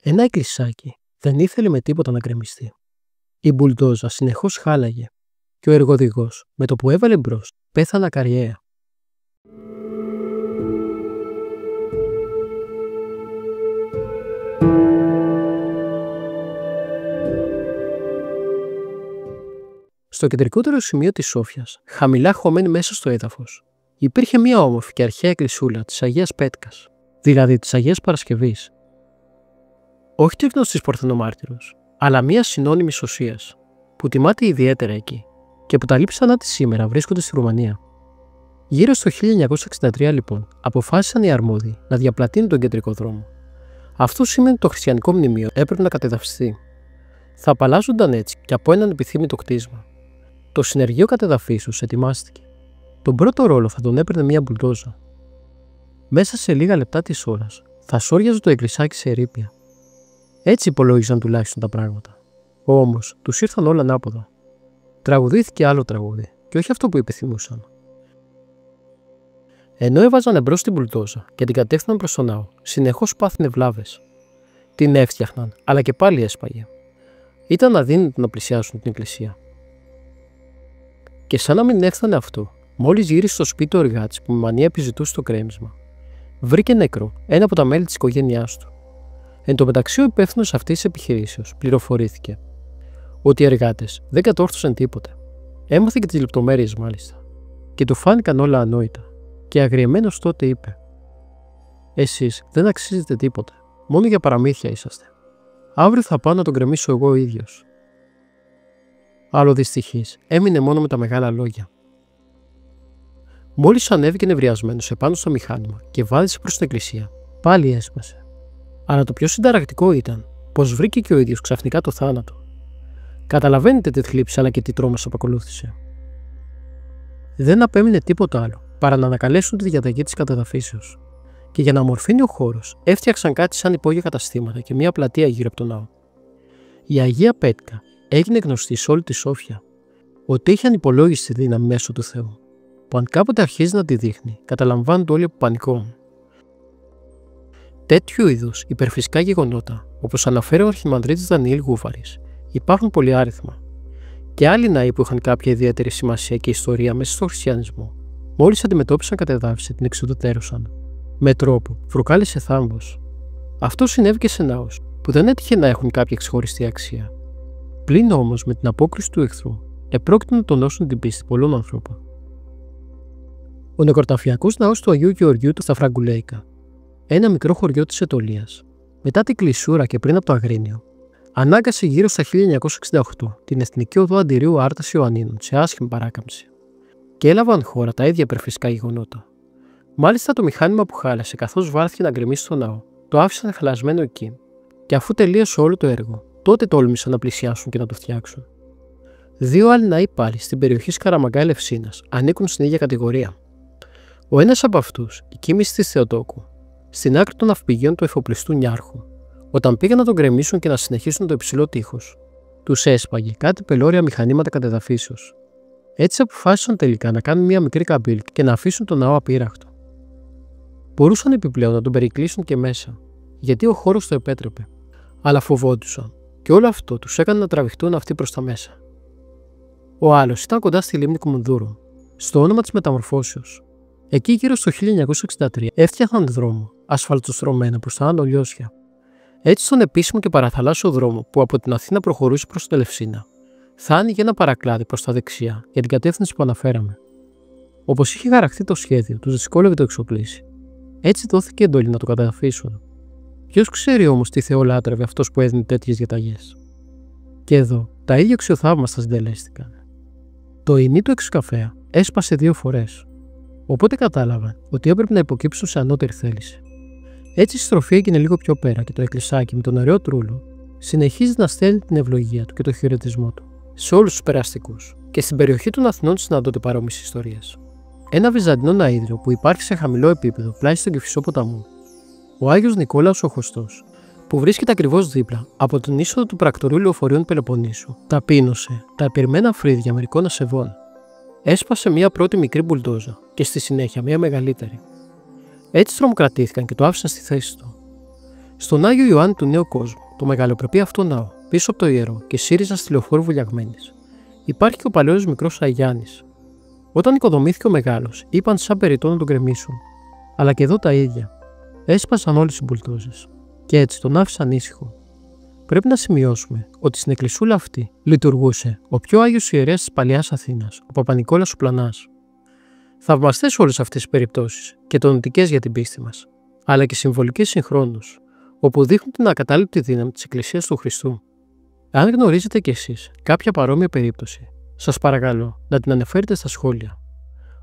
Ένα εκκλησάκι δεν ήθελε με τίποτα να γκρεμιστεί. Η μπουλντόζα συνεχώς χάλαγε και ο εργοδηγός με το που έβαλε μπρος πέθανε ακαριέα. Στο κεντρικότερο σημείο της Σόφιας, χαμηλά χωμένη μέσα στο έδαφος, υπήρχε μια όμορφη και αρχαία εκκλησούλα της Αγίας Πέτκας, δηλαδή της Αγίας Παρασκευής. Όχι της γνωστής Παρθενομάρτυρος, αλλά μια συνώνυμης οσίας, που τιμάται ιδιαίτερα εκεί και που τα λείψανά της σήμερα βρίσκονται στη Ρουμανία. Γύρω στο 1963 λοιπόν, αποφάσισαν οι αρμόδιοι να διαπλατείνουν τον κεντρικό δρόμο. Αυτό σημαίνει ότι το χριστιανικό μνημείο έπρεπε να κατεδαφιστεί. Θα απαλλάσσονταν έτσι και από έναν επιθύμητο κτίσμα. Το συνεργείο κατεδαφίσεως ετοιμάστηκε. Τον πρώτο ρόλο θα τον έπαιρνε μια μπουλντόζα. Μέσα σε λίγα λεπτά της ώρας θα σόριαζε το εκκλησάκι σε ερείπια. Έτσι υπολόγιζαν τουλάχιστον τα πράγματα. Όμως τους ήρθαν όλα ανάποδα. Τραγουδήθηκε άλλο τραγούδι, και όχι αυτό που επιθυμούσαν. Ενώ έβαζαν εμπρός την μπουλντόζα και την κατεύθυναν προς τον ναό, συνεχώς πάθαινε βλάβες. Την έφτιαχναν, αλλά και πάλι έσπαγε. Ήταν αδύνατο να πλησιάσουν την εκκλησία. Και σαν να μην έφτανε αυτό, μόλις γύρισε στο σπίτι ο εργάτης που με μανία επιζητούσε το κρέμισμα, βρήκε νεκρό ένα από τα μέλη της οικογένειάς του. Εν τω μεταξύ, ο υπεύθυνος αυτής της επιχειρήσεως πληροφορήθηκε ότι οι εργάτες δεν κατόρθωσαν τίποτε. Έμαθε και τις λεπτομέρειες μάλιστα, και του φάνηκαν όλα ανόητα, και αγριεμένος τότε είπε: «Εσείς δεν αξίζετε τίποτε, μόνο για παραμύθια είσαστε. Αύριο θα πάω να τον γκρεμίσω εγώ ο ίδιος». Άλλο δυστυχής έμεινε μόνο με τα μεγάλα λόγια. Μόλις ανέβηκε νευριασμένος επάνω στο μηχάνημα και βάδισε προς την εκκλησία, πάλι έσπασε. Αλλά το πιο συνταρακτικό ήταν πως βρήκε και ο ίδιος ξαφνικά το θάνατο. Καταλαβαίνετε τι θλίψη αλλά και τι τρόμος απακολούθησε. Δεν απέμεινε τίποτα άλλο παρά να ανακαλέσουν τη διαταγή της κατεδαφίσεως. Και για να ομορφύνει ο χώρος, έφτιαξαν κάτι σαν υπόγεια καταστήματα και μια πλατεία γύρω από τον ναό. Η Αγία Πέτκα έγινε γνωστή σε όλη τη Σόφια ότι είχε ανυπολόγιστη δύναμη μέσω του Θεού, που αν κάποτε αρχίζει να τη δείχνει, καταλαμβάνονται όλοι από πανικό. Τέτοιου είδους υπερφυσικά γεγονότα, όπως αναφέρει ο Αρχιμανδρίτης Δανιήλ Γούβαρης, υπάρχουν πολυάριθμα. Και άλλοι ναοί που είχαν κάποια ιδιαίτερη σημασία και ιστορία μέσα στο χριστιανισμό, μόλις αντιμετώπισαν κατεδάφιση, την εξουδετερώσαν, με τρόπο που προκάλεσε θάμβος. Αυτό συνέβη και σε ναούς που δεν έτυχε να έχουν κάποια ξεχωριστή αξία. Πλην όμως με την απόκριση του εχθρού, επρόκειτο να τονώσουν την πίστη πολλών ανθρώπων. Ο νεκροταφειακός ναός του Αγίου Γεωργίου στα Φραγκουλέικα, ένα μικρό χωριό της Αιτωλίας, μετά την κλεισούρα και πριν από το Αγρίνιο, ανάγκασε γύρω στα 1968 την Εθνική Οδό Αντιρίου Άρτας Ιωαννίνων σε άσχημη παράκαμψη. Και έλαβαν χώρα τα ίδια υπερφυσικά γεγονότα. Μάλιστα το μηχάνημα που χάλασε καθώς βάρθηκε να γκρεμίσει το ναό, το άφησαν χαλασμένο εκεί. Και αφού τελείωσε όλο το έργο, τότε τόλμησαν να πλησιάσουν και να το φτιάξουν. Δύο άλλοι ναοί πάλι στην περιοχή Σκαραμαγκά Ελευσίνας ανήκουν στην ίδια κατηγορία. Ο ένας από αυτούς, η κοίμηση της Θεοτόκου, στην άκρη των ναυπηγείων του εφοπλιστού Νιάρχου, όταν πήγαν να τον γκρεμίσουν και να συνεχίσουν το υψηλό τείχος, τους έσπαγε κάτι πελώρια μηχανήματα κατεδαφίσεως. Έτσι αποφάσισαν τελικά να κάνουν μια μικρή καμπύλη και να αφήσουν τον ναό απείραχτο. Μπορούσαν επιπλέον να τον περικλείσουν και μέσα, γιατί ο χώρος το επέτρεπε, αλλά φοβόντουσαν και όλο αυτό τους έκανε να τραβηχτούν αυτοί προς τα μέσα. Ο άλλος ήταν κοντά στη λίμνη Κουμουνδούρου, στο όνομα της Μεταμορφώσεως. Εκεί γύρω στο 1963 έφτιαχναν δρόμο, ασφαλτοστρωμένο προς τα Άνω Λιώσια. Έτσι στον επίσημο και παραθαλάσσιο δρόμο που από την Αθήνα προχωρούσε προς την Ελευσίνα, θα άνοιγε ένα παρακλάδι προς τα δεξιά για την κατεύθυνση που αναφέραμε. Όπως είχε χαραχτεί το σχέδιο, τους δυσκόλευε το εξοπλίσι. Έτσι δόθηκε εντολή να το κατεδαφίσουν. Ποιος ξέρει όμως τι Θεό λάτρευε αυτός που έδινε τέτοιες διαταγές. Και εδώ τα ίδια αξιοθαύμαστα συντελέστηκαν. Το ινί του εξκαφέα έσπασε 2 φορές. Οπότε κατάλαβαν ότι έπρεπε να υποκύψουν σε ανώτερη θέληση. Έτσι η στροφή έγινε λίγο πιο πέρα και το εκκλησάκι με τον ωραίο τρούλο συνεχίζει να στέλνει την ευλογία του και το χαιρετισμό του σε όλους τους περαστικούς. Και στην περιοχή των Αθηνών συναντώνται παρόμοιες ιστορίες. Ένα βυζαντινό ναΐδριο που υπάρχει σε χαμηλό επίπεδο πλάι στον Κηφισό ποταμό, ο Άγιος Νικόλαος ο Χωστός, που βρίσκεται ακριβώς δίπλα από την είσοδο του πρακτορείου λεωφορείων Πελοποννήσου, ταπείνωσε τα επιρμένα φρύδια μερικών ασεβών. Έσπασε μια πρώτη μικρή μπουλντόζα και στη συνέχεια μια μεγαλύτερη. Έτσι τρομοκρατήθηκαν και το άφησαν στη θέση του. Στον Άγιο Ιωάννη του Νέου Κόσμου, το μεγαλοπρεπή αυτό ναό, πίσω από το ιερό και ΣΥΡΙΖΑ στη Λεωφόρου Βουλιαγμένης, υπάρχει και ο παλαιός μικρός Αγιάννης. Όταν οικοδομήθηκε ο μεγάλος, είπαν σαν περιττό να τον γκρεμίσουν. Αλλά και εδώ τα ίδια. Έσπασαν όλες οι μπουλτόζες. Και έτσι τον άφησαν ήσυχο. Πρέπει να σημειώσουμε ότι στην εκκλησούλα αυτή λειτουργούσε ο πιο άγιος ιερέας της παλαιάς Αθήνας, ο Παπα-Νικόλαος ο Πλανάς. Θαυμαστές όλες αυτές οι περιπτώσεις και τονωτικές για την πίστη μας, αλλά και συμβολικές συγχρόνως, όπου δείχνουν την ακατάληπτη δύναμη της Εκκλησίας του Χριστού. Αν γνωρίζετε κι εσείς κάποια παρόμοια περίπτωση, σας παρακαλώ να την αναφέρετε στα σχόλια.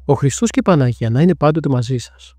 Ο Χριστός και η Παναγία να είναι πάντοτε μαζί σας.